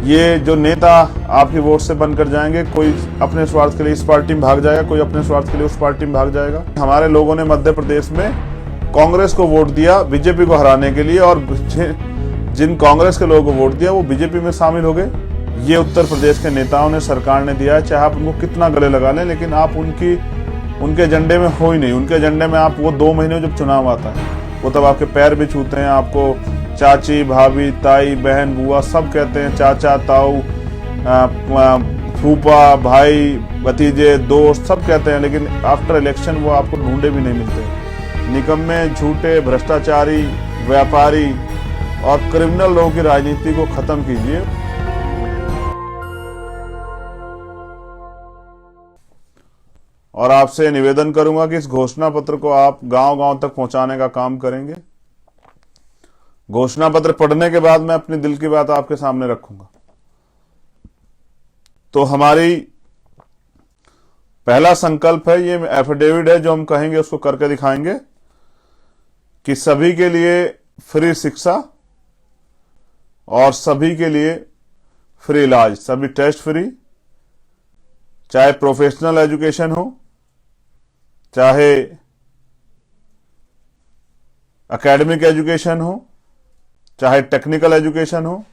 ये जो नेता आपकी वोट से बनकर जाएंगे, कोई अपने स्वार्थ के लिए इस पार्टी में भाग जाएगा, कोई अपने स्वार्थ के लिए उस पार्टी में भाग जाएगा। हमारे लोगों ने मध्य प्रदेश में कांग्रेस को वोट दिया बीजेपी को हराने के लिए, और जिन कांग्रेस के लोगों को वोट दिया वो बीजेपी में शामिल हो गए। ये उत्तर प्रदेश के नेताओं ने, सरकार ने दिया है। चाहे आप उनको कितना गले लगा लें, लेकिन आप उनके एजेंडे में हो ही नहीं। उनके एजेंडे में आप, वो 2 महीने जब चुनाव आता है, वो तब आपके पैर भी छूते हैं, आपको चाची, भाभी, ताई, बहन, बुआ सब कहते हैं, चाचा, ताऊ, फूफा, भाई, भतीजे, दोस्त सब कहते हैं, लेकिन आफ्टर इलेक्शन वो आपको ढूंढे भी नहीं मिलते। निकम्मे, झूठे, भ्रष्टाचारी, व्यापारी और क्रिमिनल लोगों की राजनीति को खत्म कीजिए। और आपसे निवेदन करूंगा कि इस घोषणा पत्र को आप गांव-गांव तक पहुंचाने का काम करेंगे। घोषणा पत्र पढ़ने के बाद मैं अपनी दिल की बात आपके सामने रखूंगा। तो हमारी पहला संकल्प है, ये एफिडेविट है जो हम कहेंगे, उसको करके दिखाएंगे कि सभी के लिए फ्री शिक्षा और सभी के लिए फ्री इलाज, सभी टेस्ट फ्री, चाहे प्रोफेशनल एजुकेशन हो, चाहे एकेडमिक एजुकेशन हो, चाहे टेक्निकल एजुकेशन हो।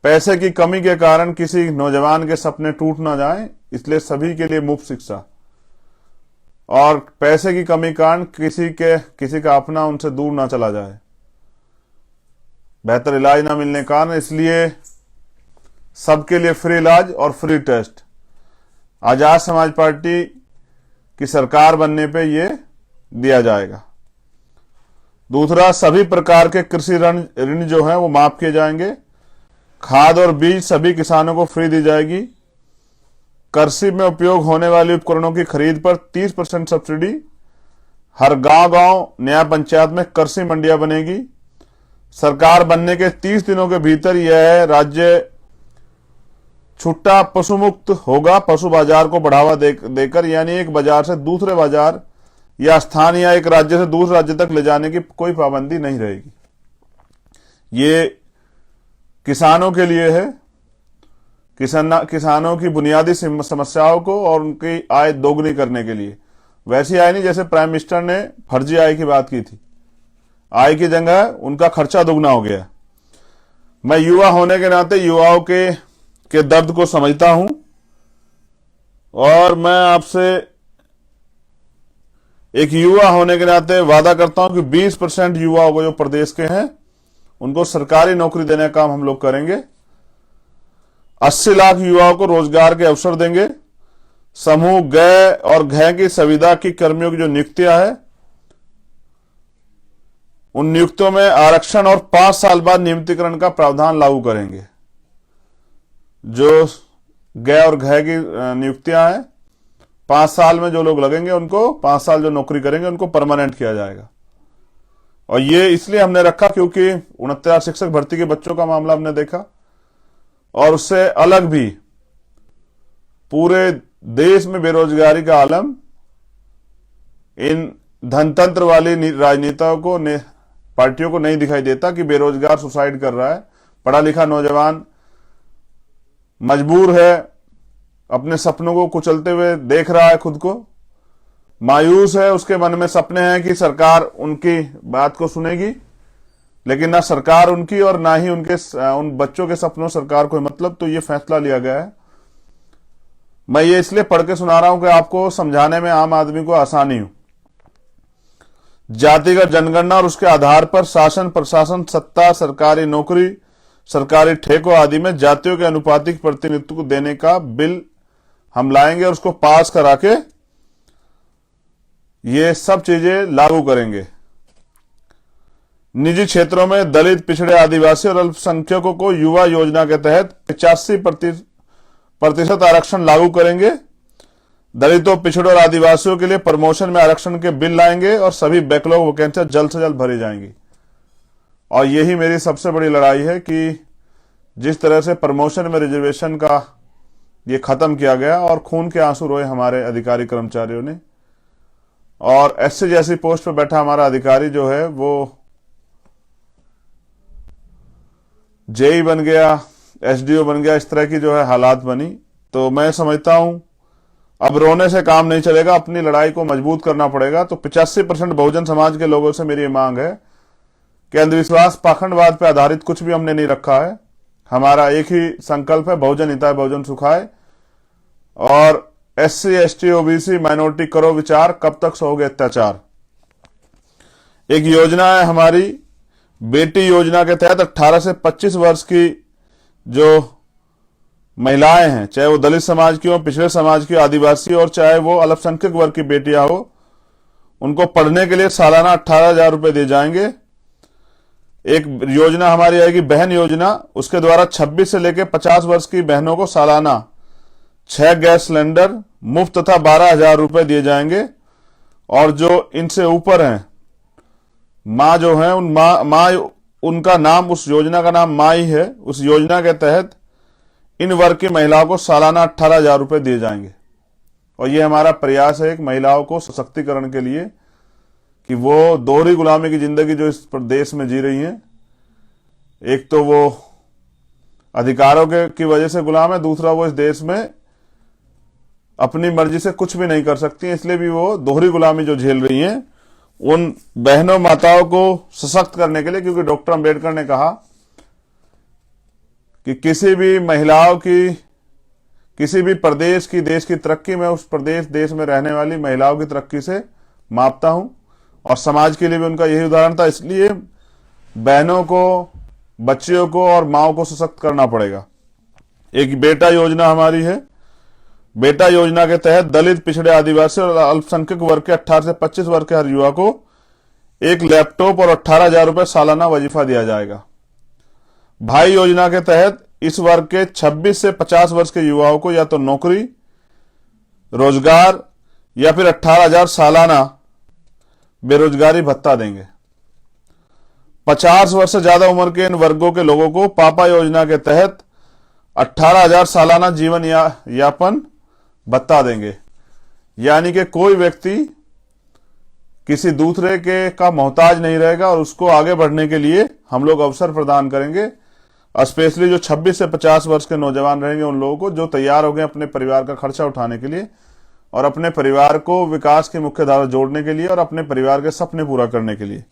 पैसे की कमी के कारण किसी नौजवान के सपने टूट ना जाएं, इसलिए सभी के लिए मुफ्त शिक्षा। और पैसे की कमी के कारण किसी का अपना उनसे दूर ना चला जाए, बेहतर इलाज ना मिलने के कारण, इसलिए सबके लिए फ्री इलाज और free test. Azad Samaj party की सरकार बनने पे ये दिया जाएगा। दूसरा, सभी प्रकार के कृषि ऋण जो है वो माफ किए जाएंगे। खाद और बीज सभी किसानों को फ्री दी जाएगी। कृषि में उपयोग होने वाले उपकरणों की खरीद पर 30% सब्सिडी। हर गांव-गांव, न्याय पंचायत में कृषि मंडियां बनेगी। सरकार बनने के 30 दिनों के भीतर यह राज्य छुट्टा पशु मुक्त होगा। पशु बाजार को बढ़ावा देकर, यानी एक बाजार से दूसरे बाजार या स्थान या एक राज्य से दूसरे राज्य तक ले जाने की कोई पाबंदी नहीं रहेगी। ये किसानों के लिए है, किसानों की बुनियादी समस्याओं को और उनकी आय दोगुनी करने के लिए। वैसी आय नहीं जैसे प्राइम मिनिस्टर ने फर्जी आय की बात की थी। आय की जगह उनका खर्चा दोगुना हो गया। मैं युवा होने के नाते युवाओं के दर्द को समझता हूं, और मैं आपसे एक युवा होने के नाते वादा करता हूं कि 20% युवाओं को, जो प्रदेश के हैं, उनको सरकारी नौकरी देने का काम हम लोग करेंगे। 80 लाख युवाओं को रोजगार के अवसर देंगे। समूह ग और घ की संविदा की कर्मियों की जो नियुक्तियां है, उन नियुक्तियों में आरक्षण और 5 साल बाद नियमितीकरण का प्रावधान लागू करेंगे। जो ग और घ की नियुक्तियां हैं, 5 साल में जो लोग लगेंगे उनको, 5 साल जो नौकरी करेंगे उनको परमानेंट किया जाएगा। और ये इसलिए हमने रखा क्योंकि 69 शिक्षक भर्ती के बच्चों का मामला हमने देखा, और उससे अलग भी पूरे देश में बेरोजगारी का आलम इन धनतंत्र वाली राजनेताओं को, पार्टियों को नहीं दिखाई देता कि बेरोजगार सुसाइड कर रहा है। पढ़ा लिखा नौजवान मजबूर है, अपने सपनों को कुचलते हुए देख रहा है, खुद को मायूस है, उसके मन में सपने हैं कि सरकार उनकी बात को सुनेगी, लेकिन ना सरकार उनकी और ना ही उन बच्चों के सपनों सरकार को मतलब। तो ये फैसला लिया गया है। मैं ये इसलिए पढ़ के सुना रहा हूं कि आपको समझाने में आम आदमी को आसानी हो। जातिगत जनगणना और उसके आधार पर शासन, प्रशासन, सत्ता, सरकारी नौकरी, सरकारी ठेकों आदि में जातियों के अनुपातिक प्रतिनिधित्व को देने का बिल हम लाएंगे और उसको पास करा के ये सब चीजें लागू करेंगे। निजी क्षेत्रों में दलित, पिछड़े, आदिवासी और अल्पसंख्यकों को युवा योजना के तहत 85% आरक्षण लागू करेंगे। दलितों, पिछड़ों और आदिवासियों के लिए प्रमोशन में आरक्षण के बिल लाएंगे और सभी बैकलॉग वैकेंसियां जल्द से जल्द भरी जाएंगी। और यही मेरी सबसे बड़ी लड़ाई है कि जिस तरह से प्रमोशन में रिजर्वेशन का ये खत्म किया गया और खून के आंसू रोए हमारे अधिकारी कर्मचारियों ने, और एससी जैसी पोस्ट पर बैठा हमारा अधिकारी जो है वो जेई बन गया, एसडीओ बन गया, इस तरह की जो है हालात बनी। तो मैं समझता हूं अब रोने से काम नहीं चलेगा, अपनी लड़ाई को मजबूत करना पड़ेगा। तो 85% बहुजन समाज के लोगों से मेरी मांग है कि अंधविश्वास पाखंडवाद पर आधारित कुछ भी हमने नहीं रखा है। हमारा एक ही संकल्प है, बहुजन हिताय बहुजन सुखाय। और SC ST OBC माइनॉरिटी करो विचार, कब तक सहोगे अत्याचार। एक योजना है हमारी बेटी योजना के तहत 18 से 25 वर्ष की जो महिलाएं हैं, चाहे वो दलित समाज की हो, पिछड़े समाज की, आदिवासी और चाहे वो अल्पसंख्यक वर्ग की बेटियां हो, उनको पढ़ने के लिए सालाना 18,000 रुपए दिए जाएंगे। एक योजना हमारी आएगी बहन योजना, उसके द्वारा 26 से लेकर 50 वर्ष की बहनों को सालाना 6 गैस सिलेंडर मुफ्त तथा 12,000 रुपए दिए जाएंगे। और जो इनसे ऊपर हैं, माँ जो है, उन माँ उनका नाम, उस योजना का नाम माँ ही है। उस योजना के तहत इन वर्ग की महिलाओं को सालाना 18,000 रुपए दिए जाएंगे। और ये हमारा प्रयास है एक महिलाओं को सशक्तिकरण के लिए, कि वो दोहरी गुलामी की जिंदगी जो इस देश में जी रही हैं, एक तो वो अधिकारों की वजह से गुलाम है, दूसरा वो इस देश में अपनी मर्जी से कुछ भी नहीं कर सकती, इसलिए भी वो दोहरी गुलामी जो झेल रही हैं, उन बहनों माताओं को सशक्त करने के लिए। क्योंकि डॉक्टर अंबेडकर ने कहा कि किसी भी महिलाओं की, किसी भी प्रदेश की, देश की तरक्की में उस प्रदेश देश में रहने वाली महिलाओं की तरक्की से मापता हूं। और समाज के लिए भी उनका यही उदाहरण था। इसलिए बहनों को, बच्चियों को और माओं को सशक्त करना पड़ेगा। एक बेटा योजना हमारी है। बेटा योजना के तहत दलित, पिछड़े, आदिवासी और अल्पसंख्यक वर्ग के 18 से 25 वर्ग के हर युवा को एक लैपटॉप और 18,000 रुपए सालाना वजीफा दिया जाएगा। भाई योजना के तहत इस वर्ग के 26 से 50 वर्ष के युवाओं को या तो नौकरी, रोजगार या फिर 18,000 सालाना बेरोजगारी भत्ता देंगे। 50 वर्ष से ज्यादा उम्र के इन वर्गों के लोगों को पापा योजना के तहत 18,000 सालाना जीवन यापन भत्ता देंगे। यानी कि कोई व्यक्ति किसी दूसरे के का मोहताज नहीं रहेगा और उसको आगे बढ़ने के लिए हम लोग अवसर प्रदान करेंगे। स्पेशली जो 26 से 50 वर्ष के नौजवान रहेंगे, उन लोगों को जो तैयार हो गए अपने परिवार का खर्चा उठाने के लिए और अपने परिवार को विकास की मुख्य धारा जोड़ने के लिए और अपने परिवार के सपने पूरा करने के लिए।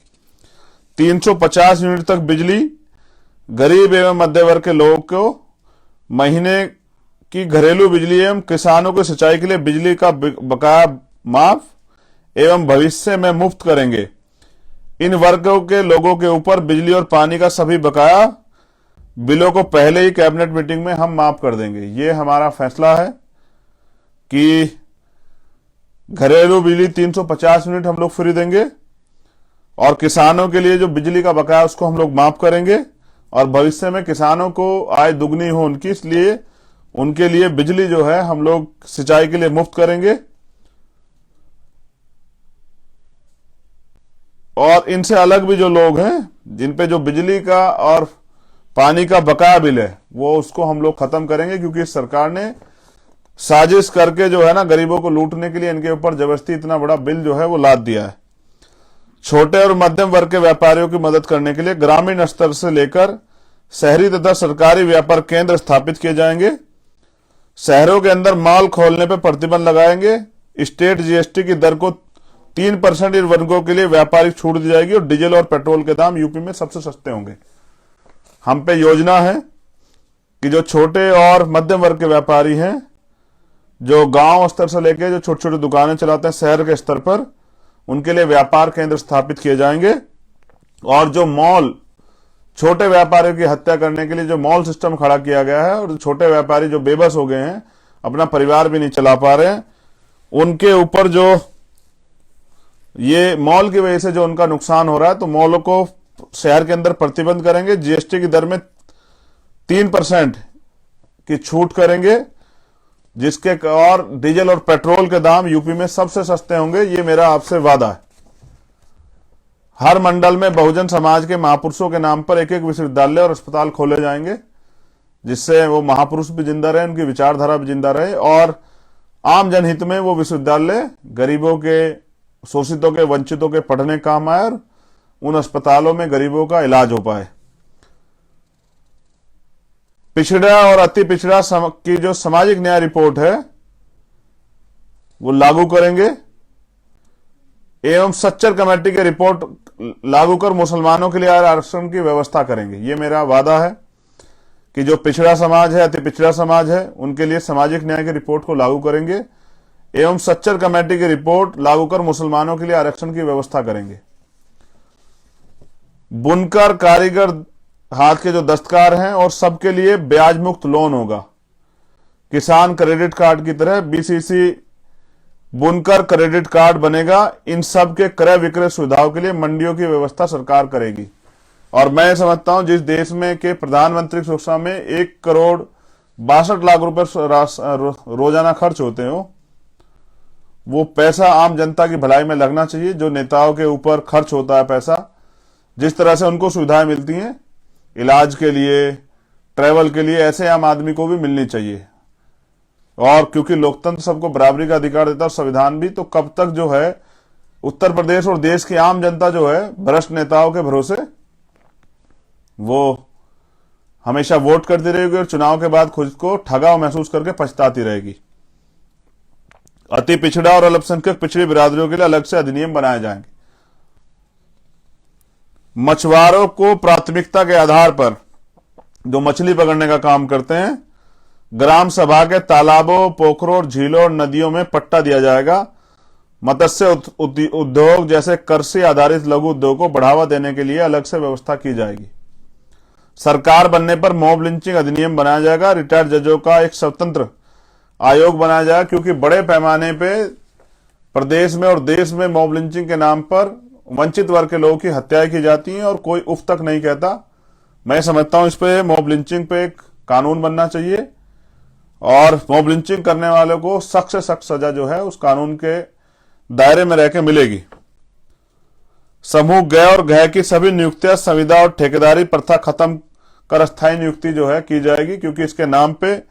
350 यूनिट तक बिजली गरीब एवं मध्य वर्ग के लोगों को महीने की घरेलू बिजली एवं किसानों को सिंचाई के लिए बिजली का बकाया माफ एवं भविष्य में मुफ्त करेंगे। इन वर्गों के लोगों के ऊपर बिजली और पानी का सभी बकाया बिलों को पहले ही कैबिनेट मीटिंग में हम माफ कर देंगे। ये हमारा फैसला है कि घरेलू बिजली 350 यूनिट हम लोग फ्री देंगे और किसानों के लिए जो बिजली का बकाया उसको हम लोग माफ करेंगे। और भविष्य में किसानों को आय दुगनी हो उनकी, इसलिए उनके लिए बिजली जो है हम लोग सिंचाई के लिए मुफ्त करेंगे। और इनसे अलग भी जो लोग हैं, जिन पे जो बिजली का और पानी का बकाया बिल है, वो उसको हम लोग खत्म करेंगे। क्योंकि सरकार ने साजिश करके जो है ना गरीबों को लूटने के लिए इनके ऊपर जबरदस्ती इतना बड़ा बिल जो है वो लाद दिया है। छोटे और मध्यम वर्ग के व्यापारियों की मदद करने के लिए ग्रामीण स्तर से लेकर शहरी तथा सरकारी व्यापार केंद्र स्थापित किए जाएंगे। शहरों के अंदर मॉल खोलने पर प्रतिबंध लगाएंगे। स्टेट GST की दर को 3% इन वर्गों के लिए व्यापारिक छूट दी जाएगी और डीजल और पेट्रोल के दाम यूपी में सबसे सस्ते होंगे। हम पे योजना है कि जो छोटे और मध्यम वर्ग के व्यापारी हैं, जो गांव स्तर से लेकर जो छोटी छोटी दुकानें चलाते हैं शहर के स्तर पर, उनके लिए व्यापार केंद्र स्थापित किए जाएंगे। और जो मॉल, छोटे व्यापारियों की हत्या करने के लिए जो मॉल सिस्टम खड़ा किया गया है और छोटे व्यापारी जो बेबस हो गए हैं, अपना परिवार भी नहीं चला पा रहे हैं, उनके ऊपर जो ये मॉल की वजह से जो उनका नुकसान हो रहा है, तो मॉलों को शहर के अंदर प्रतिबंध करेंगे। GST की दर में 3% की छूट करेंगे, जिसके और डीजल और पेट्रोल के दाम यूपी में सबसे सस्ते होंगे। ये मेरा आपसे वादा है। हर मंडल में बहुजन समाज के महापुरुषों के नाम पर एक एक विश्वविद्यालय और अस्पताल खोले जाएंगे, जिससे वो महापुरुष भी जिंदा रहे, उनकी विचारधारा भी जिंदा रहे और आम जनहित में वो विश्वविद्यालय गरीबों के, शोषितों के, वंचितों के पढ़ने काम आए और उन अस्पतालों में गरीबों का इलाज हो पाए। पिछड़ा और अति पिछड़ा की जो सामाजिक न्याय रिपोर्ट है वो लागू करेंगे एवं सच्चर कमेटी की रिपोर्ट लागू कर मुसलमानों के लिए आरक्षण की व्यवस्था करेंगे। ये मेरा वादा है कि जो पिछड़ा समाज है, अति पिछड़ा समाज है, उनके लिए सामाजिक न्याय की रिपोर्ट को लागू करेंगे एवं सच्चर कमेटी की रिपोर्ट लागू कर मुसलमानों के लिए आरक्षण की व्यवस्था करेंगे। बुनकर, कारीगर, हाथ के जो दस्तकार हैं और सबके लिए ब्याज मुक्त लोन होगा। किसान क्रेडिट कार्ड की तरह बीसीसी बुनकर क्रेडिट कार्ड बनेगा। इन सब के क्रय विक्रय सुविधाओं के लिए मंडियों की व्यवस्था सरकार करेगी। और मैं समझता हूं जिस देश में के प्रधानमंत्री की सुरक्षा में 1,62,00,000 रुपए रोजाना खर्च होते हो, वो पैसा आम जनता की भलाई में लगना चाहिए। जो नेताओं के ऊपर खर्च होता है पैसा, जिस तरह से उनको सुविधाएं मिलती हैं इलाज के लिए, ट्रैवल के लिए, ऐसे आम आदमी को भी मिलनी चाहिए। और क्योंकि लोकतंत्र सबको बराबरी का अधिकार देता है और संविधान भी, तो कब तक जो है उत्तर प्रदेश और देश की आम जनता जो है भ्रष्ट नेताओं के भरोसे वो हमेशा वोट करती रहेगी और चुनाव के बाद खुद को ठगा महसूस करके पछताती रहेगी। अति पिछड़ा और अल्पसंख्यक पिछड़ी बिरादरियों के लिए अलग से अधिनियम बनाए जाएंगे। मछुआरों को प्राथमिकता के आधार पर जो मछली पकड़ने का काम करते हैं, ग्राम सभा के तालाबों, पोखरों और झीलों और नदियों में पट्टा दिया जाएगा। मत्स्य उद्योग जैसे कृषि आधारित लघु उद्योग को बढ़ावा देने के लिए अलग से व्यवस्था की जाएगी। सरकार बनने पर मॉब लिंचिंग अधिनियम बनाया जाएगा। रिटायर्ड जजों का एक स्वतंत्र आयोग बनाया जाएगा, क्योंकि बड़े पैमाने पे प्रदेश में और देश में मॉब लिंचिंग के नाम पर वंचित वर्ग के लोगों की हत्याएं की जाती हैं और कोई उफ तक नहीं कहता। मैं समझता हूं इस पे मॉब लिंचिंग पे एक कानून बनना चाहिए और मॉब लिंचिंग करने वालों को सख्त से सख्त सजा जो है उस कानून के दायरे में रहकर मिलेगी। समूह ग और घ की सभी नियुक्तियां संविदा और ठेकेदारी प्रथा खत्म कर अस्थायी नियुक्ति जो है की जाएगी, क्योंकि इसके नाम पे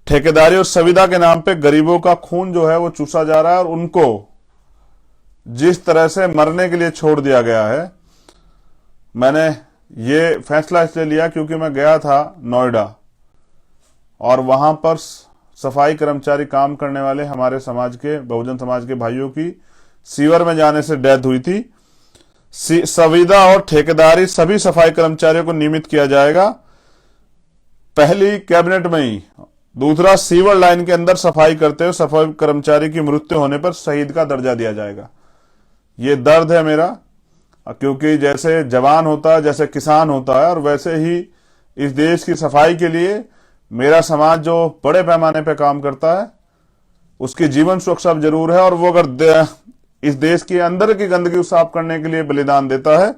ठेकेदारी और संविदा के नाम पे गरीबों का खून जो है वो चूसा जा रहा है और उनको जिस तरह से मरने के लिए छोड़ दिया गया है। मैंने ये फैसला इसलिए लिया क्योंकि मैं गया था नोएडा और वहां पर सफाई कर्मचारी काम करने वाले हमारे समाज के, बहुजन समाज के भाइयों की सीवर में जाने से डेथ हुई थी। संविदा और ठेकेदारी सभी सफाई कर्मचारियों को नियमित किया जाएगा, पहली कैबिनेट में ही। दूसरा, सीवर लाइन के अंदर सफाई करते हुए सफाई कर्मचारी की मृत्यु होने पर शहीद का दर्जा दिया जाएगा। ये दर्द है मेरा, क्योंकि जैसे जवान होता है, जैसे किसान होता है, और वैसे ही इस देश की सफाई के लिए मेरा समाज जो बड़े पैमाने पे काम करता है उसकी जीवन सुरक्षा जरूर है। और वो अगर इस देश के अंदर की गंदगी साफ करने के लिए बलिदान देता है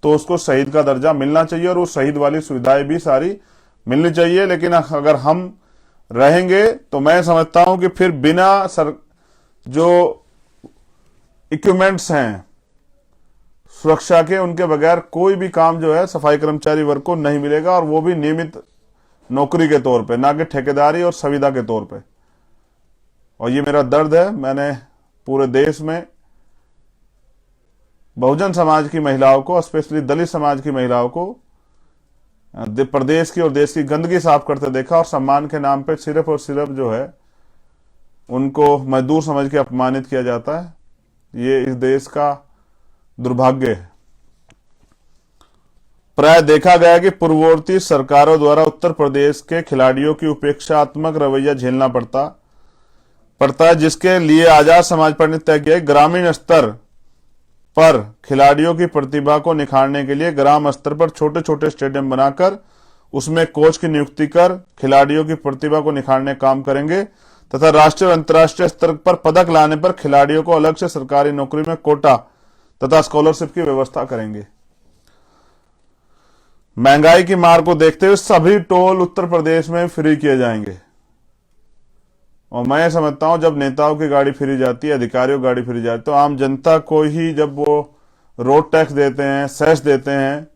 तो उसको शहीद का दर्जा मिलना चाहिए और वो शहीद वाली सुविधाएं भी सारी मिलनी चाहिए। लेकिन अगर हम रहेंगे तो मैं समझता हूं कि फिर बिना जो इक्विपमेंट्स हैं सुरक्षा के, उनके बगैर कोई भी काम जो है सफाई कर्मचारी वर्ग को नहीं मिलेगा, और वो भी नियमित नौकरी के तौर पे, ना कि ठेकेदारी और संविदा के तौर पे। और ये मेरा दर्द है। मैंने पूरे देश में बहुजन समाज की महिलाओं को, स्पेशली दलित समाज की महिलाओं को प्रदेश की और देश की गंदगी साफ करते देखा, और सम्मान के नाम पे सिर्फ और सिर्फ जो है उनको मजदूर समझ के अपमानित किया जाता है। ये इस देश का दुर्भाग्य है। प्राय देखा गया कि पूर्ववर्ती सरकारों द्वारा उत्तर प्रदेश के खिलाड़ियों की उपेक्षात्मक रवैया झेलना पड़ता है, जिसके लिए आजाद समाज पार्टी ने तय किया ग्रामीण स्तर पर खिलाड़ियों की प्रतिभा को निखारने के लिए ग्राम स्तर पर छोटे छोटे स्टेडियम बनाकर उसमें कोच की नियुक्ति कर खिलाड़ियों की प्रतिभा को निखारने काम करेंगे, तथा राष्ट्रीय और अंतर्राष्ट्रीय स्तर पर पदक लाने पर खिलाड़ियों को अलग से सरकारी नौकरी में कोटा तथा स्कॉलरशिप की व्यवस्था करेंगे। महंगाई की मार को देखते हुए सभी टोल उत्तर प्रदेश में फ्री किए जाएंगे। और मैं समझता हूं जब नेताओं की गाड़ी फ्री जाती है, अधिकारियों की गाड़ी फ्री जाती है, तो आम जनता को ही जब वो रोड टैक्स देते हैं, सेस देते हैं,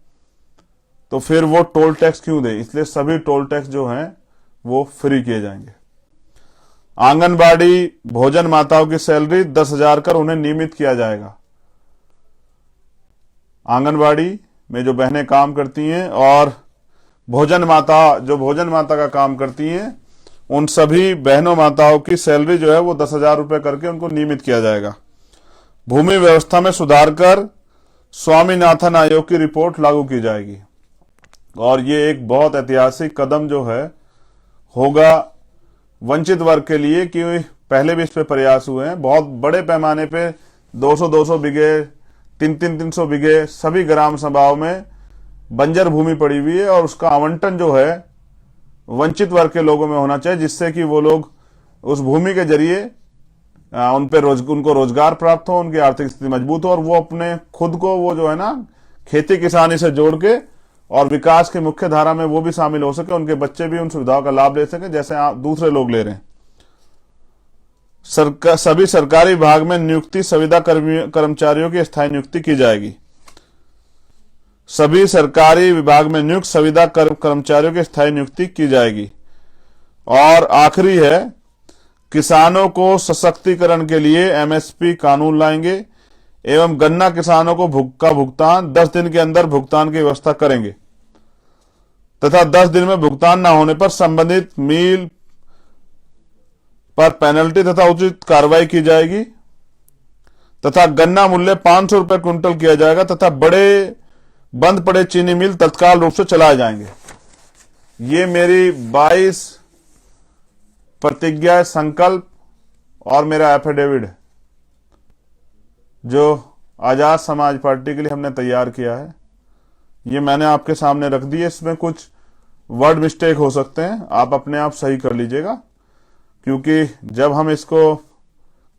तो फिर वो टोल टैक्स क्यों दे। इसलिए सभी टोल टैक्स जो हैं वो फ्री किए जाएंगे। आंगनबाड़ी भोजन माताओं की सैलरी 10,000 कर उन्हें नियमित किया जाएगा। आंगनबाड़ी में जो बहनें काम करती हैं और भोजन माता का काम करती हैं, उन सभी बहनों माताओं की सैलरी जो है वो 10,000 रुपये करके उनको नियमित किया जाएगा। भूमि व्यवस्था में सुधार कर स्वामीनाथन आयोग की रिपोर्ट लागू की जाएगी। और ये एक बहुत ऐतिहासिक कदम जो है होगा वंचित वर्ग के लिए, कि पहले भी इस पे प्रयास हुए हैं बहुत बड़े पैमाने पे, 200-200 बीघे, 300 बीघे सभी ग्राम सभाओं में बंजर भूमि पड़ी हुई है, और उसका आवंटन जो है वंचित वर्ग के लोगों में होना चाहिए, जिससे कि वो लोग उस भूमि के जरिए उनको रोजगार प्राप्त हो, उनकी आर्थिक स्थिति मजबूत हो, और वो अपने खुद को वो जो है ना खेती किसानी से जोड़ के और विकास की मुख्य धारा में वो भी शामिल हो सके, उनके बच्चे भी उन सुविधाओं का लाभ ले सके जैसे दूसरे लोग ले रहे हैं। सभी सरकारी विभाग में नियुक्ति संविदा कर्मचारियों की स्थायी नियुक्ति की जाएगी। सभी सरकारी विभाग में नियुक्त संविदा कर्मचारियों की स्थायी नियुक्ति की जाएगी। और आखिरी है, किसानों को सशक्तिकरण के लिए एमएसपी कानून लाएंगे एवं गन्ना किसानों को भुगतान 10 दिन के अंदर भुगतान की व्यवस्था करेंगे तथा 10 दिन में भुगतान न होने पर संबंधित मिल पर पेनल्टी तथा उचित कार्रवाई की जाएगी तथा गन्ना मूल्य 500 रुपए क्विंटल किया जाएगा तथा बंद पड़े चीनी मिल तत्काल रूप से चलाए जाएंगे। ये मेरी 22 प्रतिज्ञा, संकल्प और मेरा एफिडेविट है जो आजाद समाज पार्टी के लिए हमने तैयार किया है। ये मैंने आपके सामने रख दिए। इसमें कुछ वर्ड मिस्टेक हो सकते हैं, आप अपने आप सही कर लीजिएगा, क्योंकि जब हम इसको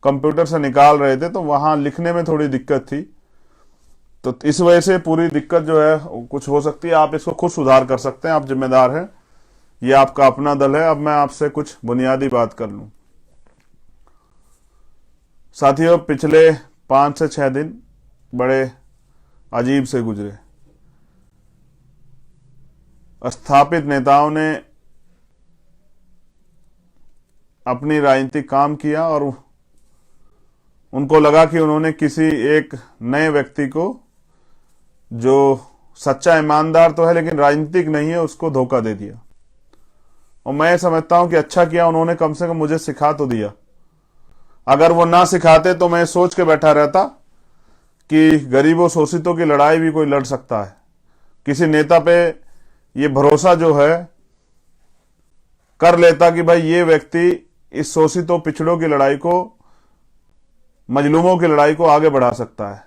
कंप्यूटर से निकाल रहे थे तो वहां लिखने में थोड़ी दिक्कत थी, तो इस वजह से पूरी दिक्कत जो है कुछ हो सकती है। आप इसको खुद सुधार कर सकते हैं, आप जिम्मेदार हैं, ये आपका अपना दल है। अब मैं आपसे कुछ बुनियादी बात कर लूं। साथियों, पिछले 5 से 6 दिन बड़े अजीब से गुजरे। स्थापित नेताओं ने अपनी राजनीतिक काम किया और उनको लगा कि उन्होंने किसी एक नए व्यक्ति को, जो सच्चा ईमानदार तो है लेकिन राजनीतिक नहीं है, उसको धोखा दे दिया। और मैं समझता हूं कि अच्छा किया उन्होंने, कम से कम मुझे सिखा तो दिया। अगर वो ना सिखाते तो मैं सोच के बैठा रहता कि गरीबों शोषितों की लड़ाई भी कोई लड़ सकता है। किसी नेता पे ये भरोसा जो है कर लेता कि भाई ये व्यक्ति इस शोषितों पिछड़ों की लड़ाई को, मजलूमों की लड़ाई को आगे बढ़ा सकता है।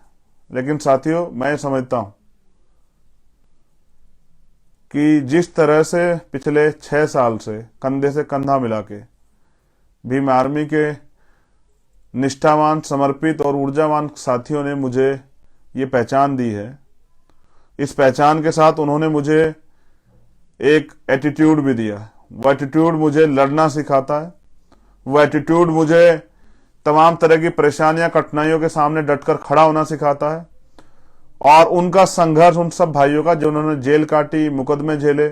लेकिन साथियों, मैं समझता हूं कि जिस तरह से पिछले 6 साल से कंधे से कंधा मिला के भीम आर्मी के निष्ठावान, समर्पित और ऊर्जावान साथियों ने मुझे ये पहचान दी है, इस पहचान के साथ उन्होंने मुझे एक एटीट्यूड भी दिया। वो एटीट्यूड मुझे लड़ना सिखाता है, वो एटीट्यूड मुझे तमाम तरह की परेशानियां, कठिनाइयों के सामने डटकर खड़ा होना सिखाता है। और उनका संघर्ष, उन सब भाइयों का जो उन्होंने जेल काटी, मुकदमे झेले,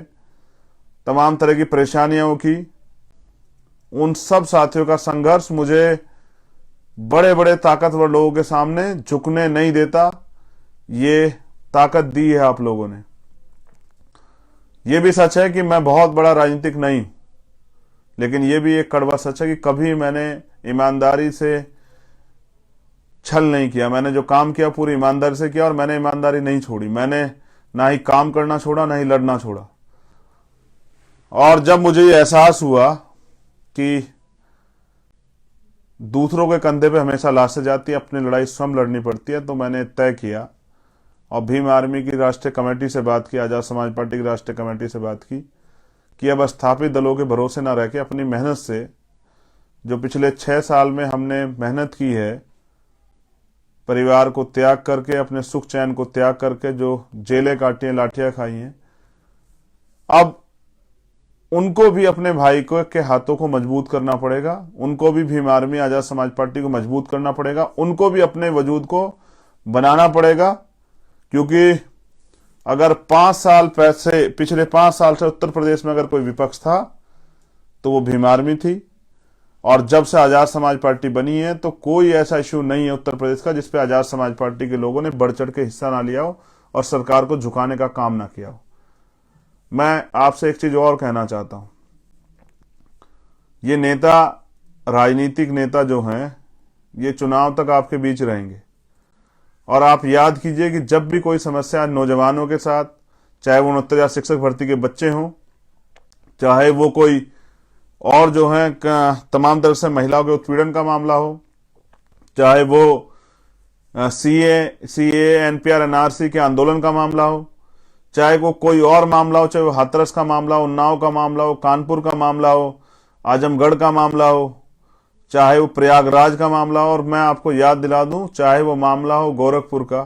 तमाम तरह की परेशानियों की, उन सब साथियों का संघर्ष मुझे बड़े बड़े ताकतवर लोगों के सामने झुकने नहीं देता। ये ताकत दी है आप लोगों ने। ये भी सच है कि मैं बहुत बड़ा राजनीतिक नहीं, लेकिन ये भी एक कड़वा सच है कि कभी मैंने ईमानदारी से छल नहीं किया। मैंने जो काम किया पूरी ईमानदारी से किया और मैंने ईमानदारी नहीं छोड़ी। मैंने ना ही काम करना छोड़ा, ना ही लड़ना छोड़ा। और जब मुझे ये एहसास हुआ कि दूसरों के कंधे पे हमेशा लाशें जाती है, अपनी लड़ाई स्वयं लड़नी पड़ती है, तो मैंने तय किया और भीम आर्मी की राष्ट्रीय कमेटी से बात की, आजाद समाज पार्टी की राष्ट्रीय कमेटी से बात की कि अब स्थापित दलों के भरोसे ना रह के अपनी मेहनत से, जो पिछले 6 साल में हमने मेहनत की है, परिवार को त्याग करके, अपने सुख चैन को त्याग करके जो जेलें काटी हैं, लाठियां खाई हैं, अब उनको भी अपने भाई को के हाथों को मजबूत करना पड़ेगा। उनको भी भीम आर्मी, आजाद समाज पार्टी को मजबूत करना पड़ेगा। उनको भी अपने वजूद को बनाना पड़ेगा, क्योंकि अगर 5 साल पिछले 5 साल से उत्तर प्रदेश में अगर कोई विपक्ष था तो वो भीम आर्मी थी। और जब से आजाद समाज पार्टी बनी है तो कोई ऐसा इश्यू नहीं है उत्तर प्रदेश का जिसपे आजाद समाज पार्टी के लोगों ने बढ़ चढ़ के हिस्सा ना लिया हो और सरकार को झुकाने का काम ना किया हो। मैं आपसे एक चीज और कहना चाहता हूं। ये नेता, राजनीतिक नेता जो हैं, ये चुनाव तक आपके बीच रहेंगे। और आप याद कीजिए कि जब भी कोई समस्या नौजवानों के साथ, चाहे वो 69,000 शिक्षक भर्ती के बच्चे हों, चाहे वो कोई और जो है तमाम तरह से महिलाओं के उत्पीड़न का मामला हो, चाहे वो सीए एनपीआर एनआरसी के आंदोलन का मामला हो, चाहे वो कोई और मामला हो, चाहे वो हाथरस का मामला हो, उन्नाव का मामला हो, कानपुर का मामला हो, आजमगढ़ का मामला हो, चाहे वो प्रयागराज का मामला हो, और मैं आपको याद दिला दूं, चाहे वो मामला हो गोरखपुर का।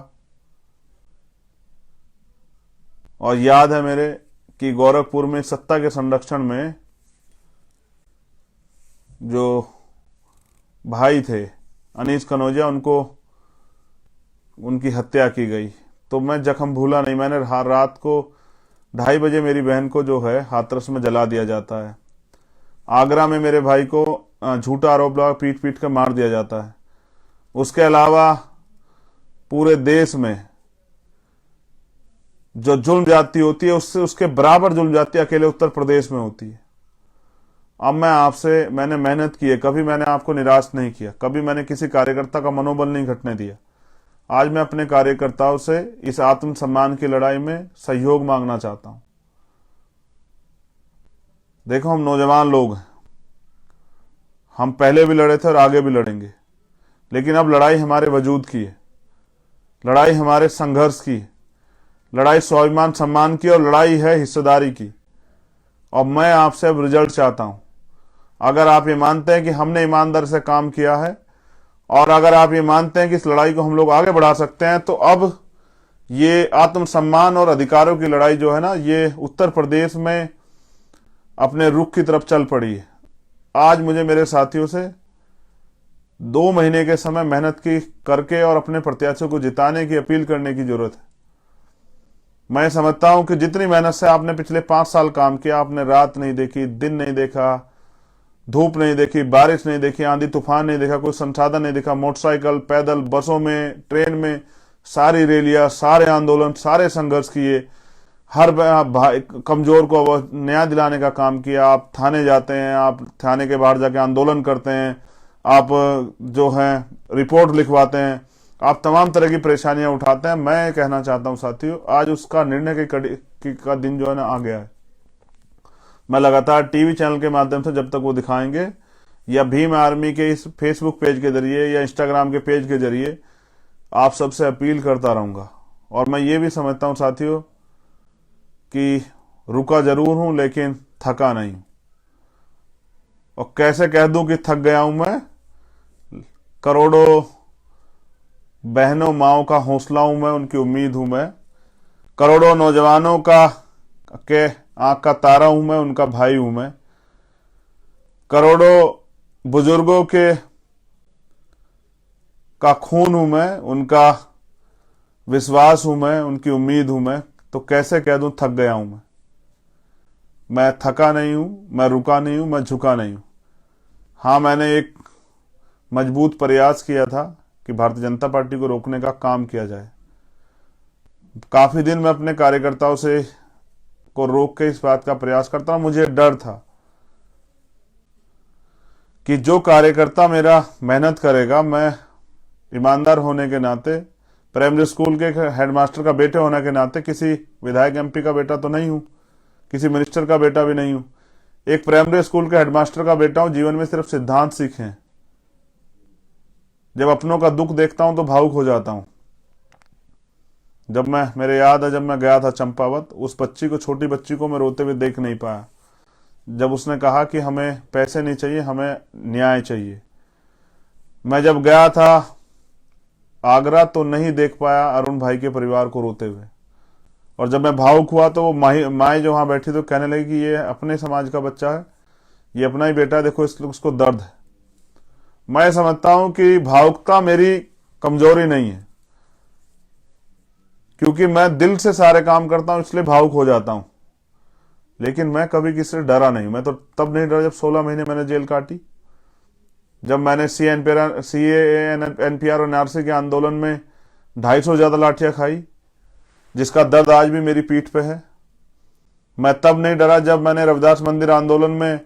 और याद है मेरे कि गोरखपुर में सत्ता के संरक्षण में जो भाई थे अनीस कनौजिया, उनकी हत्या की गई। तो मैं जख्म भूला नहीं। मैंने रात को 2:30 बजे मेरी बहन को जो है हाथरस में जला दिया जाता है। आगरा में मेरे भाई को झूठा आरोप लगा पीट पीट कर मार दिया जाता है। उसके अलावा पूरे देश में जो जुल्म जाती होती है, उसके बराबर जुल्म जाती अकेले उत्तर प्रदेश में होती है। अब मैंने मेहनत की है, कभी मैंने आपको निराश नहीं किया, कभी मैंने किसी कार्यकर्ता का मनोबल नहीं घटने दिया। आज मैं अपने कार्यकर्ताओं से इस आत्मसम्मान की लड़ाई में सहयोग मांगना चाहता हूं। देखो, हम नौजवान लोग हैं, हम पहले भी लड़े थे और आगे भी लड़ेंगे, लेकिन अब लड़ाई हमारे वजूद की है, लड़ाई हमारे संघर्ष की है, लड़ाई स्वाभिमान सम्मान की, और लड़ाई है हिस्सेदारी की। और मैं आपसे अब रिजल्ट चाहता हूं। अगर आप ये मानते हैं कि हमने ईमानदार से काम किया है, और अगर आप ये मानते हैं कि इस लड़ाई को हम लोग आगे बढ़ा सकते हैं, तो अब ये आत्मसम्मान और अधिकारों की लड़ाई जो है ना, ये उत्तर प्रदेश में अपने रुख की तरफ चल पड़ी है। आज मुझे मेरे साथियों से 2 महीने के समय मेहनत की करके और अपने प्रत्याशियों को जिताने की अपील करने की जरूरत है। मैं समझता हूं कि जितनी मेहनत से आपने पिछले 5 साल काम किया, आपने रात नहीं देखी, दिन नहीं देखा, धूप नहीं देखी, बारिश नहीं देखी, आंधी तूफान नहीं देखा, कोई संसाधन नहीं देखा, मोटरसाइकिल, पैदल, बसों में, ट्रेन में, सारी रैलियां, सारे आंदोलन, सारे संघर्ष किए, हर कमजोर को न्याय दिलाने का काम किया। आप थाने जाते हैं, आप थाने के बाहर जाके आंदोलन करते हैं, आप जो है रिपोर्ट लिखवाते हैं, आप तमाम तरह की परेशानियां उठाते हैं। मैं कहना चाहता हूं साथियों, आज उसका निर्णय का दिन जो है ना आ गया है। मैं लगातार टीवी चैनल के माध्यम से, जब तक वो दिखाएंगे, या भीम आर्मी के इस फेसबुक पेज के जरिए या इंस्टाग्राम के पेज के जरिए आप सबसे अपील करता रहूंगा। और मैं ये भी समझता हूं साथियों कि रुका जरूर हूं, लेकिन थका नहीं। और कैसे कह दूं कि थक गया हूं मैं? करोड़ों बहनों माओं का हौसला हूं मैं, उनकी उम्मीद हूं मैं। करोड़ों नौजवानों के आंख का तारा हूं मैं, उनका भाई हूं मैं। करोड़ों बुजुर्गों का खून हूं मैं, उनका विश्वास हूं मैं, उनकी उम्मीद हूं मैं। तो कैसे कह दूं थक गया हूं मैं थका नहीं हूं, मैं रुका नहीं हूं, मैं झुका नहीं हूं। हाँ, मैंने एक मजबूत प्रयास किया था कि भारतीय जनता पार्टी को रोकने का काम किया जाए। काफी दिन मैं अपने कार्यकर्ताओं से को रोक के इस बात का प्रयास करता हूं। मुझे डर था कि जो कार्यकर्ता मेरा मेहनत करेगा, मैं ईमानदार होने के नाते, प्राइमरी स्कूल के हेडमास्टर का बेटे होने के नाते, किसी विधायक एमपी का बेटा तो नहीं हूं, किसी मिनिस्टर का बेटा भी नहीं हूं, एक प्राइमरी स्कूल के हेडमास्टर का बेटा हूं। जीवन में सिर्फ सिद्धांत सीखे हैं। जब अपनों का दुख देखता हूं तो भावुक हो जाता हूं। मेरे याद है, जब मैं गया था चंपावत, उस बच्ची को, छोटी बच्ची को मैं रोते हुए देख नहीं पाया, जब उसने कहा कि हमें पैसे नहीं चाहिए, हमें न्याय चाहिए। मैं जब गया था आगरा तो नहीं देख पाया अरुण भाई के परिवार को रोते हुए। और जब मैं भावुक हुआ तो वो माए जो वहां बैठी तो कहने लगी कि ये अपने समाज का बच्चा है, ये अपना ही बेटा है, देखो उसको दर्द है। मैं समझता हूं कि भावुकता मेरी कमजोरी नहीं है, क्योंकि मैं दिल से सारे काम करता हूं, इसलिए भावुक हो जाता हूं। लेकिन मैं कभी किसी से डरा नहीं। मैं तो तब नहीं डरा जब 16 महीने मैंने जेल काटी, जब मैंने सीए एनपीआर और एनआरसी के आंदोलन में 250 ज्यादा लाठियां खाई, जिसका दर्द आज भी मेरी पीठ पे है। मैं तब नहीं डरा जब मैंने रविदास मंदिर आंदोलन में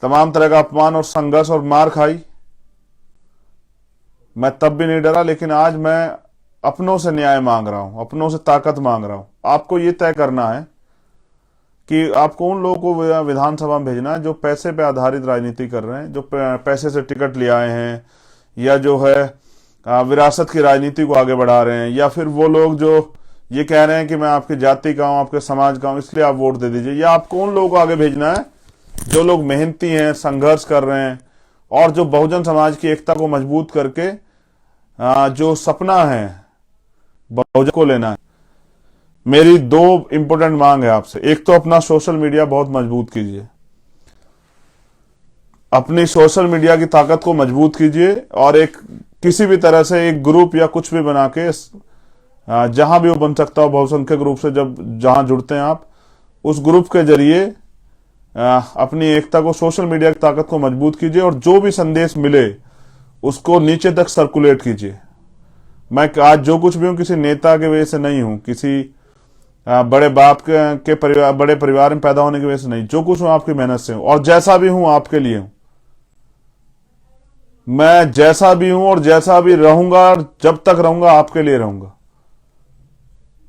तमाम तरह का अपमान और संघर्ष और मार खाई। मैं तब भी नहीं डरा, लेकिन आज मैं अपनों से न्याय मांग रहा हूं, अपनों से ताकत मांग रहा हूं। आपको ये तय करना है कि आपको उन लोगों को विधानसभा में भेजना है जो पैसे पे आधारित राजनीति कर रहे हैं, जो पैसे से टिकट ले आए हैं, या जो है विरासत की राजनीति को आगे बढ़ा रहे हैं, या फिर वो लोग जो ये कह रहे हैं कि मैं आपकी जाति का हूं, आपके समाज का हूं, इसलिए आप वोट दे दीजिए। या आपको उन लोगों को आगे भेजना है जो लोग मेहनती हैं, संघर्ष कर रहे हैं, और जो बहुजन समाज की एकता को मजबूत करके जो सपना है बहुजन को लेना है। मेरी दो इंपॉर्टेंट मांग है आपसे। एक तो अपना सोशल मीडिया बहुत मजबूत कीजिए, अपनी सोशल मीडिया की ताकत को मजबूत कीजिए, और एक किसी भी तरह से एक ग्रुप या कुछ भी बना के जहां भी वो बन सकता हो, बहुसंख्यक रूप से जहां जुड़ते हैं आप, उस ग्रुप के जरिए अपनी एकता को, सोशल मीडिया की ताकत को मजबूत कीजिए, और जो भी संदेश मिले उसको नीचे तक सर्कुलेट कीजिए। मैं आज जो कुछ भी हूं किसी नेता के वजह से नहीं हूं, किसी बड़े बाप के परिवार, बड़े परिवार में पैदा होने की वजह से नहीं। जो कुछ हूं आपकी मेहनत से हूं, और जैसा भी हूं आपके लिए हूं। मैं जैसा भी हूं और जैसा भी रहूंगा, और जब तक रहूंगा आपके लिए रहूंगा।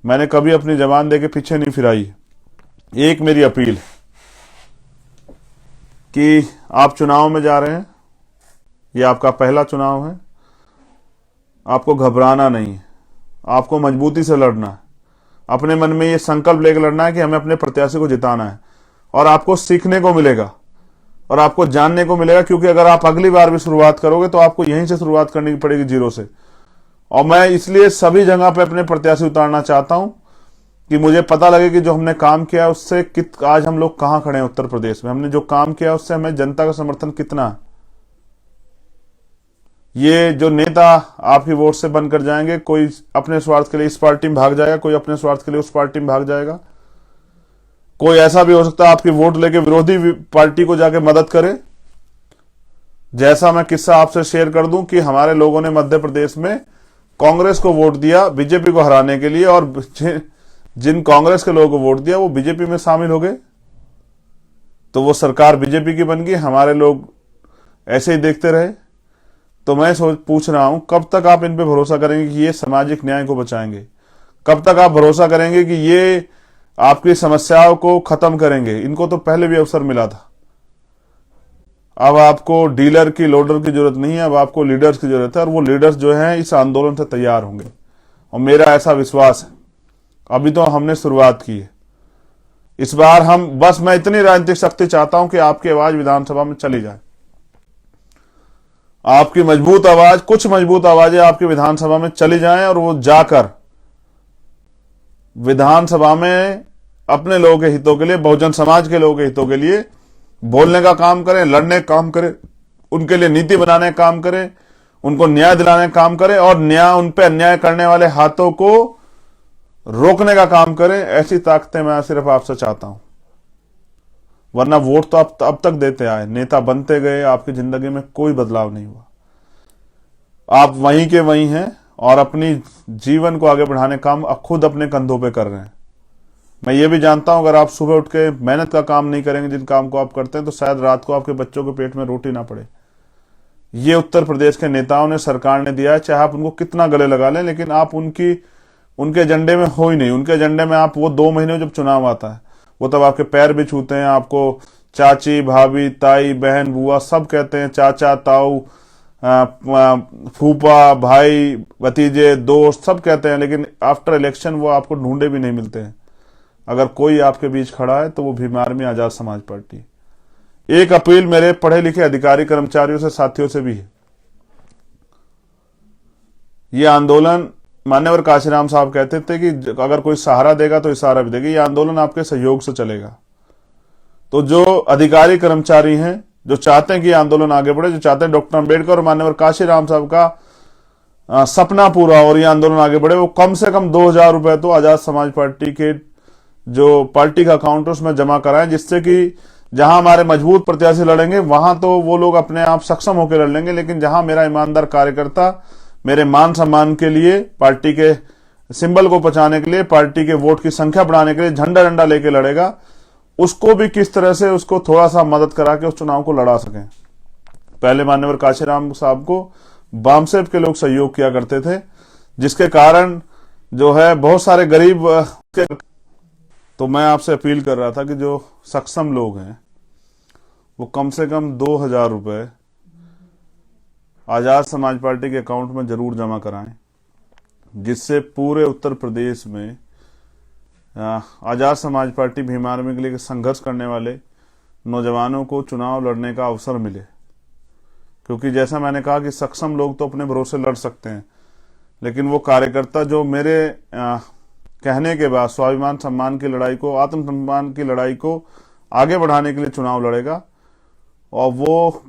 मैंने कभी अपनी जबान देके पीछे नहीं फिराई। एक मेरी अपील है कि आप चुनाव में जा रहे हैं, ये आपका पहला चुनाव है, आपको घबराना नहीं है, आपको मजबूती से लड़ना है। अपने मन में ये संकल्प लेकर लड़ना है कि हमें अपने प्रत्याशी को जिताना है, और आपको सीखने को मिलेगा और आपको जानने को मिलेगा, क्योंकि अगर आप अगली बार भी शुरुआत करोगे तो आपको यहीं से शुरुआत करनी पड़ेगी, जीरो से। और मैं इसलिए सभी जगह पे अपने प्रत्याशी उतारना चाहता हूं कि मुझे पता लगे कि जो हमने काम किया उससे आज हम लोग कहां खड़े हैं। उत्तर प्रदेश में हमने जो काम किया उससे हमें जनता का समर्थन कितना है। ये जो नेता आपकी वोट से बनकर जाएंगे, कोई अपने स्वार्थ के लिए इस पार्टी में भाग जाएगा, कोई अपने स्वार्थ के लिए उस पार्टी में भाग जाएगा, कोई ऐसा भी हो सकता है आपकी वोट लेके विरोधी पार्टी को जाके मदद करे। जैसा मैं किस्सा आपसे शेयर कर दूं कि हमारे लोगों ने मध्य प्रदेश में कांग्रेस को वोट दिया बीजेपी को हराने के लिए, और जिन कांग्रेस के लोगों को वोट दिया वो बीजेपी में शामिल हो गए, तो वो सरकार बीजेपी की बन गई, हमारे लोग ऐसे ही देखते रहे। तो मैं पूछ रहा हूं, कब तक आप इन पे भरोसा करेंगे कि ये सामाजिक न्याय को बचाएंगे? कब तक आप भरोसा करेंगे कि ये आपकी समस्याओं को खत्म करेंगे? इनको तो पहले भी अवसर मिला था। अब आपको डीलर की, लोडर की जरूरत नहीं है, अब आपको लीडर्स की जरूरत है, और वो लीडर्स जो हैं इस आंदोलन से तैयार होंगे, और मेरा ऐसा विश्वास है। अभी तो हमने शुरुआत की है। इस बार मैं इतनी राजनीतिक शक्ति चाहता हूं कि आपकी आवाज विधानसभा में चली जाए। आपकी मजबूत आवाज, कुछ मजबूत आवाजें आपकी विधानसभा में चली जाएं, और वो जाकर विधानसभा में अपने लोगों के हितों के लिए, बहुजन समाज के लोगों के हितों के लिए बोलने का काम करें, लड़ने का काम करें, उनके लिए नीति बनाने का काम करें, उनको न्याय दिलाने का काम करें, और उन पे अन्याय करने वाले हाथों को रोकने का काम करें। ऐसी ताकतें मैं सिर्फ आपसे चाहता हूं। वरना वोट तो आप अब तक देते आए, नेता बनते गए, आपकी जिंदगी में कोई बदलाव नहीं हुआ। आप वहीं के वहीं हैं, और अपनी जीवन को आगे बढ़ाने का काम खुद अपने कंधों पे कर रहे हैं। मैं ये भी जानता हूं, अगर आप सुबह उठ के मेहनत का काम नहीं करेंगे, जिन काम को आप करते हैं, तो शायद रात को आपके बच्चों के पेट में रोटी ना पड़े। ये उत्तर प्रदेश के नेताओं ने, सरकार ने दिया है, चाहे आप उनको कितना गले लगा लें, लेकिन आप उनके एजेंडे में हो ही नहीं। उनके एजेंडे में आप वो 2 महीने जब चुनाव आता है, वो तब आपके पैर भी छूते हैं, आपको चाची, भाभी, ताई, बहन, बुआ सब कहते हैं, चाचा, ताऊ, फूफा, भाई, भतीजे, दोस्त सब कहते हैं, लेकिन आफ्टर इलेक्शन वो आपको ढूंढे भी नहीं मिलते हैं। अगर कोई आपके बीच खड़ा है तो वो भीम आर्मी आजाद समाज पार्टी। एक अपील मेरे पढ़े लिखे अधिकारी, कर्मचारियों से, साथियों से भी है। ये आंदोलन, मान्यवर काशीराम साहब कहते थे कि अगर कोई सहारा देगा तो इशारा भी देगा। ये आंदोलन आपके सहयोग से चलेगा। तो जो अधिकारी कर्मचारी हैं, जो चाहते हैं कि आंदोलन आगे बढ़े, जो चाहते हैं डॉक्टर अंबेडकर और मान्यवर काशीराम साहब का सपना पूरा और ये आंदोलन आगे बढ़े, वो कम से कम 2000 रुपए तो आजाद समाज पार्टी के जो पार्टी का अकाउंट है उसमें जमा कराएं, जिससे कि जहां हमारे मजबूत प्रत्याशी लड़ेंगे वहां तो वो लोग अपने आप सक्षम होकर लड़ लेंगे, लेकिन जहां मेरा ईमानदार कार्यकर्ता मेरे मान सम्मान के लिए, पार्टी के सिंबल को बचाने के लिए, पार्टी के वोट की संख्या बढ़ाने के लिए झंडा झंडा लेके लड़ेगा, उसको भी किस तरह से उसको थोड़ा सा मदद करा के उस चुनाव को लड़ा सकें। पहले मान्यवर काशीराम साहब को बामसेब के लोग सहयोग किया करते थे, जिसके कारण जो है बहुत सारे गरीब तो मैं आपसे अपील कर रहा था कि जो सक्षम लोग हैं वो कम से कम 2,000 रुपए आजाद समाज पार्टी के अकाउंट में जरूर जमा कराएं, जिससे पूरे उत्तर प्रदेश में आजाद समाज पार्टी भीम आर्मी के लिए संघर्ष करने वाले नौजवानों को चुनाव लड़ने का अवसर मिले। क्योंकि जैसा मैंने कहा कि सक्षम लोग तो अपने भरोसे लड़ सकते हैं, लेकिन वो कार्यकर्ता जो मेरे कहने के बाद स्वाभिमान सम्मान की लड़ाई को, आत्मसम्मान की लड़ाई को आगे बढ़ाने के लिए चुनाव लड़ेगा, और वो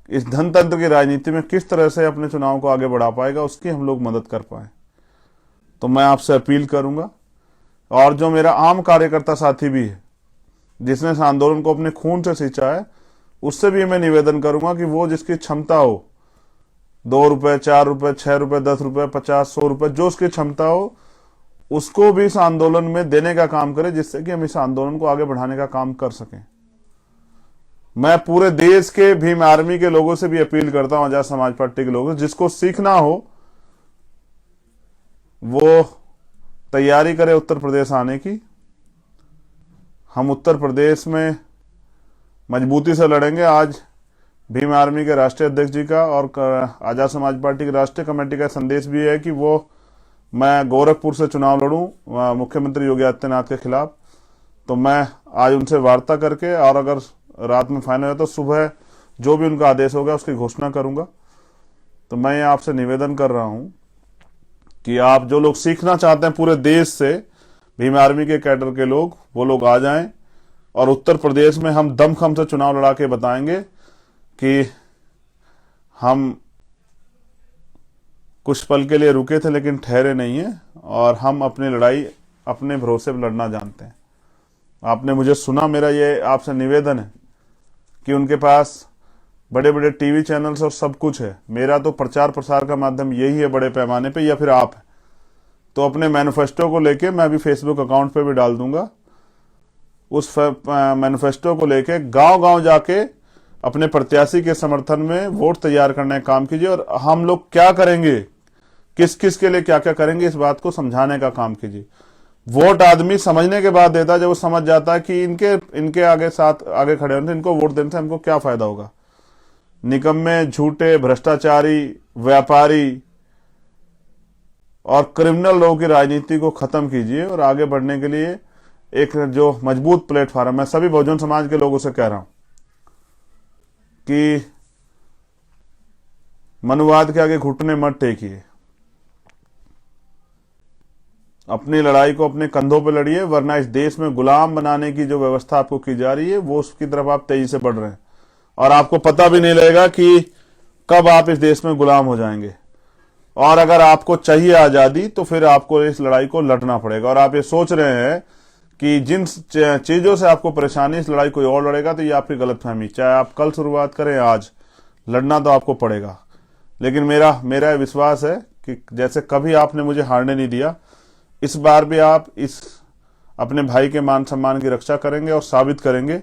इस धनतंत्र की राजनीति में किस तरह से अपने चुनाव को आगे बढ़ा पाएगा, उसकी हम लोग मदद कर पाए। तो मैं आपसे अपील करूंगा, और जो मेरा आम कार्यकर्ता साथी भी है जिसने इस आंदोलन को अपने खून से सींचा है, उससे भी मैं निवेदन करूंगा कि वो जिसकी क्षमता हो, 2 रुपए, 4 रुपए, 6 रुपए, 10 रुपए, 50, 100 रुपए, जो उसकी क्षमता हो, उसको भी इस आंदोलन में देने का काम करे, जिससे कि हम इस आंदोलन को आगे बढ़ाने का काम कर सकें। मैं पूरे देश के भीम आर्मी के लोगों से भी अपील करता हूं, आजाद समाज पार्टी के लोगों से, जिसको सीखना हो वो तैयारी करे उत्तर प्रदेश आने की। हम उत्तर प्रदेश में मजबूती से लड़ेंगे। आज भीम आर्मी के राष्ट्रीय अध्यक्ष जी का और आजाद समाज पार्टी की राष्ट्रीय कमेटी का संदेश भी है कि वो मैं गोरखपुर से चुनाव लड़ूं मुख्यमंत्री योगी आदित्यनाथ के खिलाफ। तो मैं आज उनसे वार्ता करके, और अगर रात में फाइनल है तो सुबह जो भी उनका आदेश होगा उसकी घोषणा करूंगा। तो मैं आपसे निवेदन कर रहा हूं कि आप जो लोग सीखना चाहते हैं पूरे देश से, भीम आर्मी के कैडर के लोग, वो लोग आ जाएं, और उत्तर प्रदेश में हम दमखम से चुनाव लड़ा के बताएंगे कि हम कुछ पल के लिए रुके थे लेकिन ठहरे नहीं हैं, और हम अपनी लड़ाई अपने भरोसे पर लड़ना जानते हैं। आपने मुझे सुना, मेरा ये आपसे निवेदन है कि उनके पास बड़े बड़े टीवी चैनल्स और सब कुछ है, मेरा तो प्रचार प्रसार का माध्यम यही है बड़े पैमाने पे, या फिर आप है। तो अपने मैनिफेस्टो को लेके मैं अभी फेसबुक अकाउंट पे भी डाल दूंगा, उस मैनिफेस्टो को लेके गांव गांव जाके अपने प्रत्याशी के समर्थन में वोट तैयार करने का काम कीजिए, और हम लोग क्या करेंगे, किस किस के लिए क्या क्या करेंगे, इस बात को समझाने का काम कीजिए। वोट आदमी समझने के बाद देता, जब वो समझ जाता है कि इनके आगे खड़े होने से, इनको वोट देने से हमको क्या फायदा होगा। निकम्मे, झूठे, भ्रष्टाचारी, व्यापारी और क्रिमिनल लोगों की राजनीति को खत्म कीजिए, और आगे बढ़ने के लिए एक जो मजबूत प्लेटफॉर्म, मैं सभी बहुजन समाज के लोगों से कह रहा हूं कि मनुवाद के आगे घुटने मत टेकिए, अपनी लड़ाई को अपने कंधों पर लड़िए, वरना इस देश में गुलाम बनाने की जो व्यवस्था आपको की जा रही है, वो उसकी तरफ आप तेजी से बढ़ रहे हैं, और आपको पता भी नहीं लगेगा कि कब आप इस देश में गुलाम हो जाएंगे। और अगर आपको चाहिए आजादी, तो फिर आपको इस लड़ाई को लड़ना पड़ेगा। और आप ये सोच रहे हैं कि जिन चीजों से आपको परेशानी, इस लड़ाई कोई और लड़ेगा, तो ये आपकी गलतफहमी। चाहे आप कल शुरुआत करें, आज लड़ना तो आपको पड़ेगा। लेकिन मेरा विश्वास है कि जैसे कभी आपने मुझे हारने नहीं दिया, इस बार भी आप इस अपने भाई के मान सम्मान की रक्षा करेंगे और साबित करेंगे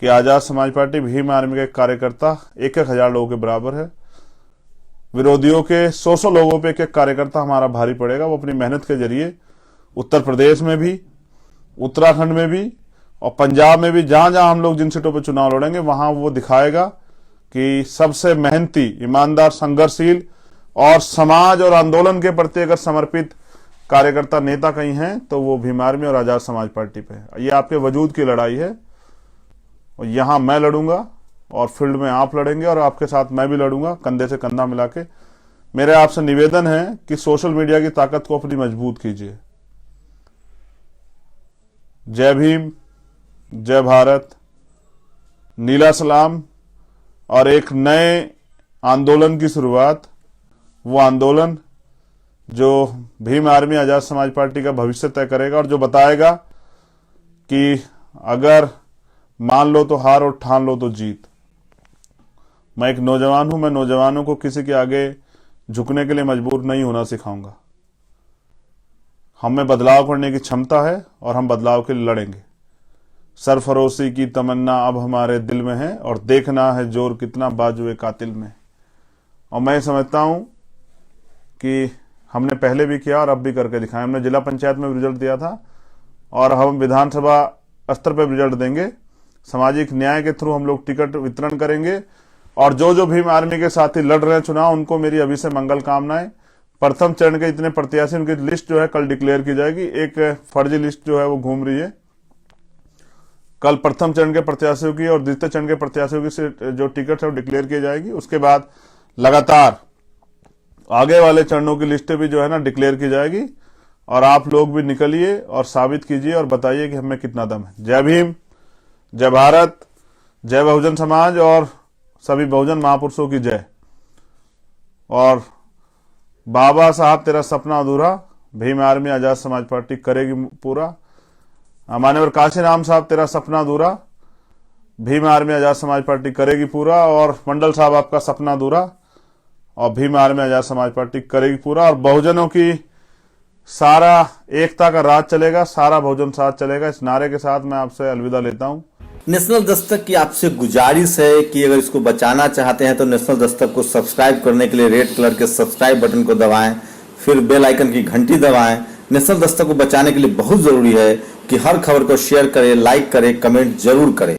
कि आजाद समाज पार्टी भीम आर्मी के कार्यकर्ता 1,000 लोगों के बराबर है। विरोधियों के 100 लोगों पे एक कार्यकर्ता हमारा भारी पड़ेगा। वो अपनी मेहनत के जरिए उत्तर प्रदेश में भी, उत्तराखंड में भी और पंजाब में भी, जहां जहां हम लोग जिन सीटों पर चुनाव लड़ेंगे, वहां वो दिखाएगा कि सबसे मेहनती, ईमानदार, संघर्षशील और समाज और आंदोलन के प्रति अगर समर्पित कार्यकर्ता नेता कहीं हैं तो वो भीम आर्मी और आजाद समाज पार्टी पे है। ये आपके वजूद की लड़ाई है, और यहां मैं लड़ूंगा और फील्ड में आप लड़ेंगे, और आपके साथ मैं भी लड़ूंगा कंधे से कंधा मिला के। मेरा आपसे निवेदन है कि सोशल मीडिया की ताकत को अपनी मजबूत कीजिए। जय भीम, जय भारत, नीला सलाम, और एक नए आंदोलन की शुरुआत, वो आंदोलन जो भीम आर्मी आजाद समाज पार्टी का भविष्य तय करेगा, और जो बताएगा कि अगर मान लो तो हार और ठान लो तो जीत। मैं एक नौजवान हूं, मैं नौजवानों को किसी के आगे झुकने के लिए मजबूर नहीं होना सिखाऊंगा। हमें बदलाव करने की क्षमता है और हम बदलाव के लिए लड़ेंगे। सरफरोशी की तमन्ना अब हमारे दिल में है और देखना है जोर कितना बाजुए कातिल में। और मैं समझता हूं कि हमने पहले भी किया और अब भी करके दिखाया। हमने जिला पंचायत में रिजल्ट दिया था और हम विधानसभा स्तर पर रिजल्ट देंगे। सामाजिक न्याय के थ्रू हम लोग टिकट वितरण करेंगे और जो जो भीम आर्मी के साथी लड़ रहे हैं चुनाव, उनको मेरी अभी से मंगल कामनाएं। प्रथम चरण के इतने प्रत्याशी, उनकी लिस्ट जो है कल डिक्लेयर की जाएगी। एक फर्जी लिस्ट जो है वो घूम रही है। कल प्रथम चरण के प्रत्याशियों की और द्वितीय चरण के प्रत्याशियों की जो टिकट है वो डिक्लेयर की जाएगी। उसके बाद लगातार आगे वाले चरणों की लिस्टें भी जो है ना डिक्लेयर की जाएगी और आप लोग भी निकलिए और साबित कीजिए और बताइए कि हमें कितना दम है। जय भीम, जय भारत, जय बहुजन समाज और सभी बहुजन महापुरुषों की जय। और बाबा साहब तेरा सपना अधूरा, भीम आर्मी आजाद समाज पार्टी करेगी पूरा। मान्यवर काशीराम साहब तेरा सपना अधूरा, भीम आर्मी आजाद समाज पार्टी करेगी पूरा। और मंडल साहब आपका सपना अधूरा और भीम आर्मी आजाद समाज पार्टी करेगी पूरा। और बहुजनों की सारा एकता का राज चलेगा, सारा बहुजन साथ चलेगा। इस नारे के साथ मैं आपसे अलविदा लेता हूं। नेशनल दस्तक की आपसे गुजारिश है कि अगर इसको बचाना चाहते हैं तो नेशनल दस्तक को सब्सक्राइब करने के लिए रेड कलर के सब्सक्राइब बटन को दबाएं, फिर बेल आइकन की घंटी दबाएं। नेशनल दस्तक को बचाने के लिए बहुत जरूरी है कि हर खबर को शेयर करें, लाइक करें, कमेंट जरूर करें।